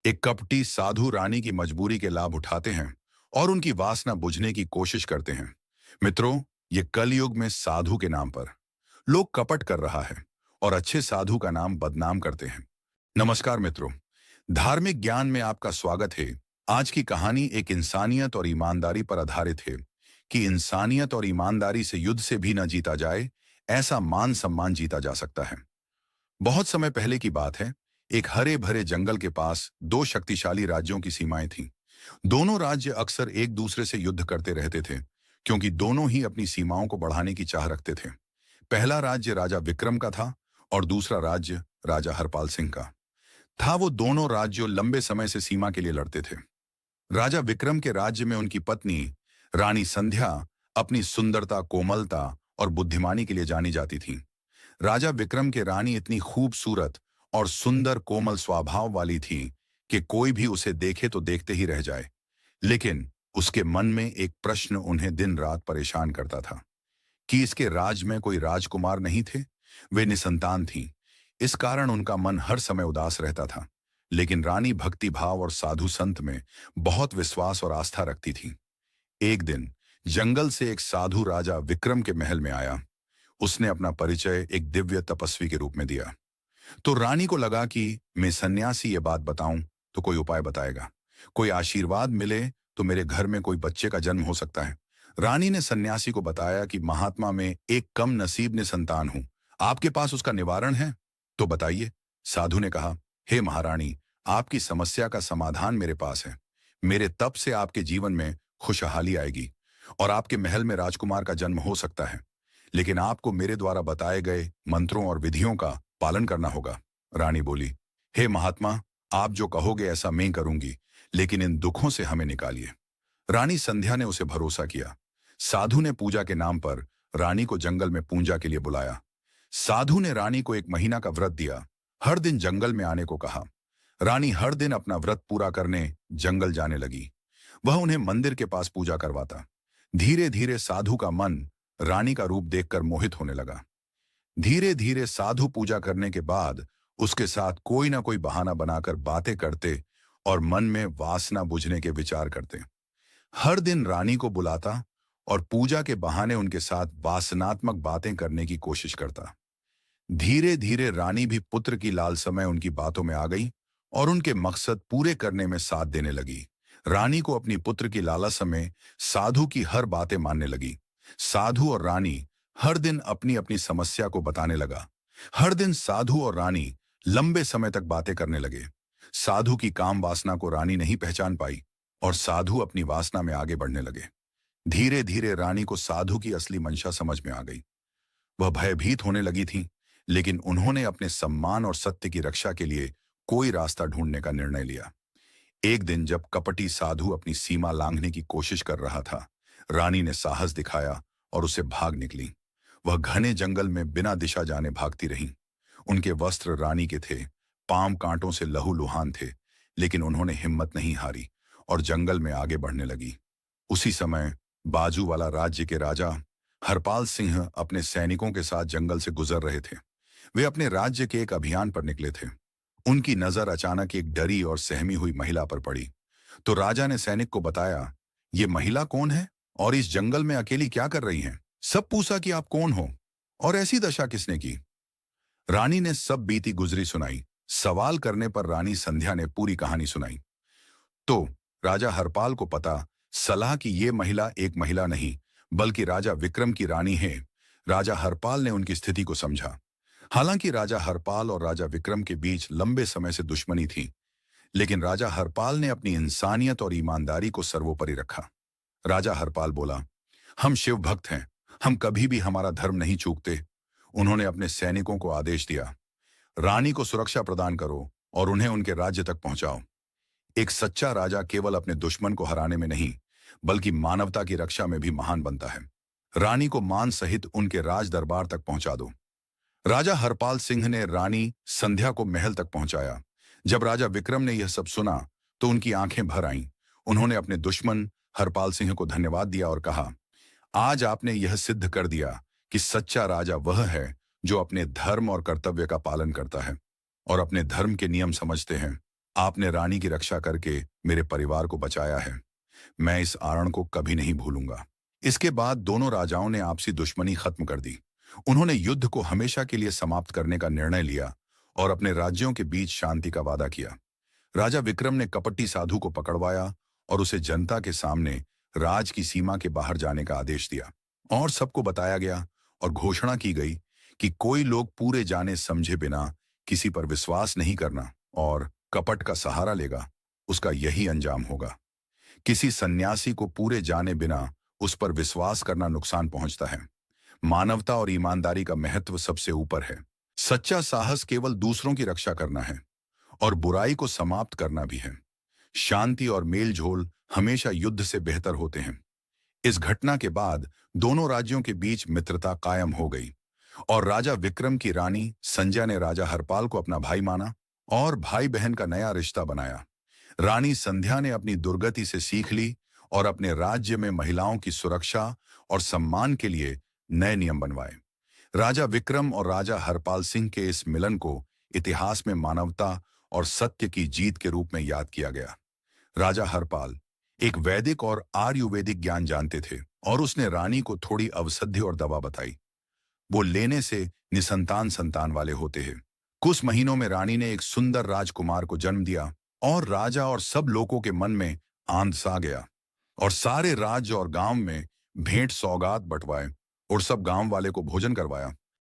एक कपटी साधु रानी की मजबूरी के लाभ उठाते हैं और उनकी वासना बुझने की कोशिश करते हैं। मित्रों, ये कलयुग में साधु के नाम पर लोग कपट कर रहा है और अच्छे साधु का नाम बदनाम करते हैं। नमस्कार मित्रों, धार्मिक ज्ञान में आपका स्वागत है। आज की कहानी एक इंसानियत और ईमानदारी पर आधारित है कि इंसानियत और ईमानदारी से युद्ध से भी न जीता जाए, ऐसा मान सम्मान जीता जा सकता है। बहुत समय पहले की बात है। एक हरे भरे जंगल के पास दो शक्तिशाली राज्यों की सीमाएं थीं। दोनों राज्य अक्सर एक दूसरे से युद्ध करते रहते थे, क्योंकि दोनों ही अपनी सीमाओं को बढ़ाने की चाह रखते थे। पहला राज्य राजा विक्रम का था और दूसरा राज्य राजा हरपाल सिंह का था। वो दोनों राज्यों लंबे समय से सीमा के लिए लड़ते थे। राजा विक्रम के राज्य में उनकी पत्नी रानी संध्या अपनी सुंदरता, कोमलता और बुद्धिमानी के लिए जानी जाती थी। राजा विक्रम के रानी इतनी खूबसूरत और सुंदर कोमल स्वभाव वाली थी कि कोई भी उसे देखे तो देखते ही रह जाए। लेकिन उसके मन में एक प्रश्न उन्हें दिन रात परेशान करता था कि इसके राज में कोई राजकुमार नहीं थे। वे निसंतान थीं। इस कारण उनका मन हर समय उदास रहता था। लेकिन रानी भक्ति भाव और साधु संत में बहुत विश्वास और आस्था रखती थी। एक दिन जंगल से एक साधु राजा विक्रम के महल में आया। उसने अपना परिचय एक दिव्य तपस्वी के रूप में दिया। तो रानी को लगा कि मैं सन्यासी ये बात बताऊं तो कोई उपाय बताएगा, कोई आशीर्वाद मिले तो मेरे घर में कोई बच्चे का जन्म हो सकता है। रानी ने सन्यासी को बताया कि महात्मा में एक कम नसीब ने संतान हूं, आपके पास उसका निवारण है तो बताइए। साधु ने कहा, हे महारानी, आपकी समस्या का समाधान मेरे पास है। मेरे तप से आपके जीवन में खुशहाली आएगी और आपके महल में राजकुमार का जन्म हो सकता है। लेकिन आपको मेरे द्वारा बताए गए मंत्रों और विधियों का पालन करना होगा। रानी बोली, हे महात्मा, आप जो कहोगे ऐसा मैं करूंगी, लेकिन इन दुखों से हमें निकालिए। रानी संध्या ने उसे भरोसा किया। साधु ने पूजा के नाम पर रानी को जंगल में पूजा के लिए बुलाया। साधु ने रानी को 1 महीना का व्रत दिया, हर दिन जंगल में आने को कहा। रानी हर दिन अपना व्रत पूरा करने जंगल जाने लगी। वह उन्हें मंदिर के पास पूजा करवाता। धीरे धीरे साधु का मन रानी का रूप देखकर मोहित होने लगा। धीरे धीरे साधु पूजा करने के बाद उसके साथ कोई ना कोई बहाना बनाकर बातें करते और मन में वासना बुझने के विचार करते। हर दिन रानी को बुलाता और पूजा के बहाने उनके साथ वासनात्मक बातें करने की कोशिश करता। धीरे धीरे रानी भी पुत्र की लालसा उनकी बातों में आ गई और उनके मकसद पूरे करने में साथ देने लगी। रानी को अपनी पुत्र की लालसा में साधु की हर बातें मानने लगी। साधु और रानी हर दिन अपनी अपनी समस्या को बताने लगा। हर दिन साधु और रानी लंबे समय तक बातें करने लगे। साधु की काम वासना को रानी नहीं पहचान पाई और साधु अपनी वासना में आगे बढ़ने लगे। धीरे धीरे रानी को साधु की असली मंशा समझ में आ गई। वह भयभीत होने लगी थी, लेकिन उन्होंने अपने सम्मान और सत्य की रक्षा के लिए कोई रास्ता ढूंढने का निर्णय लिया। एक दिन जब कपटी साधु अपनी सीमा लांघने की कोशिश कर रहा था, रानी ने साहस दिखाया और उसे भाग निकली। वह घने जंगल में बिना दिशा जाने भागती रही। उनके वस्त्र रानी के थे, पांव कांटों से लहूलुहान थे, लेकिन उन्होंने हिम्मत नहीं हारी और जंगल में आगे बढ़ने लगी। उसी समय बाजू वाला राज्य के राजा हरपाल सिंह अपने सैनिकों के साथ जंगल से गुजर रहे थे। वे अपने राज्य के एक अभियान पर निकले थे। उनकी नजर अचानक एक डरी और सहमी हुई महिला पर पड़ी। तो राजा ने सैनिक को बताया, ये महिला कौन है और इस जंगल में अकेली क्या कर रही हैं? सब पूछा कि आप कौन हो और ऐसी दशा किसने की। रानी ने सब बीती गुजरी सुनाई। सवाल करने पर रानी संध्या ने पूरी कहानी सुनाई। तो राजा हरपाल को पता सलाह कि ये महिला एक महिला नहीं, बल्कि राजा विक्रम की रानी है। राजा हरपाल ने उनकी स्थिति को समझा। हालांकि राजा हरपाल और राजा विक्रम के बीच लंबे समय से दुश्मनी थी, लेकिन राजा हरपाल ने अपनी इंसानियत और ईमानदारी को सर्वोपरि रखा। राजा हरपाल बोला, हम शिव भक्त हैं, हम कभी भी हमारा धर्म नहीं चूकते। उन्होंने अपने सैनिकों को आदेश दिया, रानी को सुरक्षा प्रदान करो और उन्हें उनके राज्य तक पहुंचाओ। एक सच्चा राजा केवल अपने दुश्मन को हराने में नहीं, बल्कि मानवता की रक्षा में भी महान बनता है। रानी को मान सहित उनके राज दरबार तक पहुंचा दो। राजा हरपाल सिंह ने रानी संध्या को महल तक पहुंचाया। जब राजा विक्रम ने यह सब सुना तो उनकी आंखें भर आईं। उन्होंने अपने दुश्मन हरपाल सिंह को धन्यवाद दिया और कहा, आज आपने यह सिद्ध कर दिया कि सच्चा राजा वह है जो अपने धर्म और कर्तव्य का पालन करता है और अपने धर्म के नियम समझते हैं। आपने रानी की रक्षा करके मेरे परिवार को बचाया है। मैं इस आरण को कभी नहीं भूलूंगा। इसके बाद दोनों राजाओं ने आपसी दुश्मनी खत्म कर दी। उन्होंने युद्ध को हमेशा के लिए समाप्त करने का निर्णय लिया और अपने राज्यों के बीच शांति का वादा किया। राजा विक्रम ने कपटी साधु को पकड़वाया और उसे जनता के सामने राज की सीमा के बाहर जाने का आदेश दिया। और सबको बताया गया और घोषणा की गई कि कोई लोग पूरे जाने समझे बिना किसी पर विश्वास नहीं करना और कपट का सहारा लेगा, उसका यही अंजाम होगा। किसी सन्यासी को पूरे जाने बिना उस पर विश्वास करना नुकसान पहुंचता है। मानवता और ईमानदारी का महत्व सबसे ऊपर है। सच्चा साहस केवल दूसरों की रक्षा करना है और बुराई को समाप्त करना भी है। शांति और मेलझोल हमेशा युद्ध से बेहतर होते हैं। इस घटना के बाद दोनों राज्यों के बीच मित्रता कायम हो गई और राजा विक्रम की रानी संजय ने राजा हरपाल को अपना भाई माना और भाई बहन का नया रिश्ता बनाया। रानी संध्या ने अपनी दुर्गति से सीख ली और अपने राज्य में महिलाओं की सुरक्षा और सम्मान के लिए नए नियम बनवाए। राजा विक्रम और राजा हरपाल सिंह के इस मिलन को इतिहास में मानवता और सत्य की जीत के रूप में याद किया गया। राजा हरपाल एक वैदिक और आयुर्वेदिक ज्ञान जानते थे और उसने रानी को थोड़ी औषधि और दवा बताई। वो लेने से निसंतान संतान वाले होते हैं। कुछ महीनों में रानी ने एक सुंदर राजकुमार को जन्म दिया और राजा और सब लोगों के मन में आनंद सा गया और सारे राज्य और गांव में भेंट सौगात बंटवाए और सब गांव वाले को भोजन करवाया।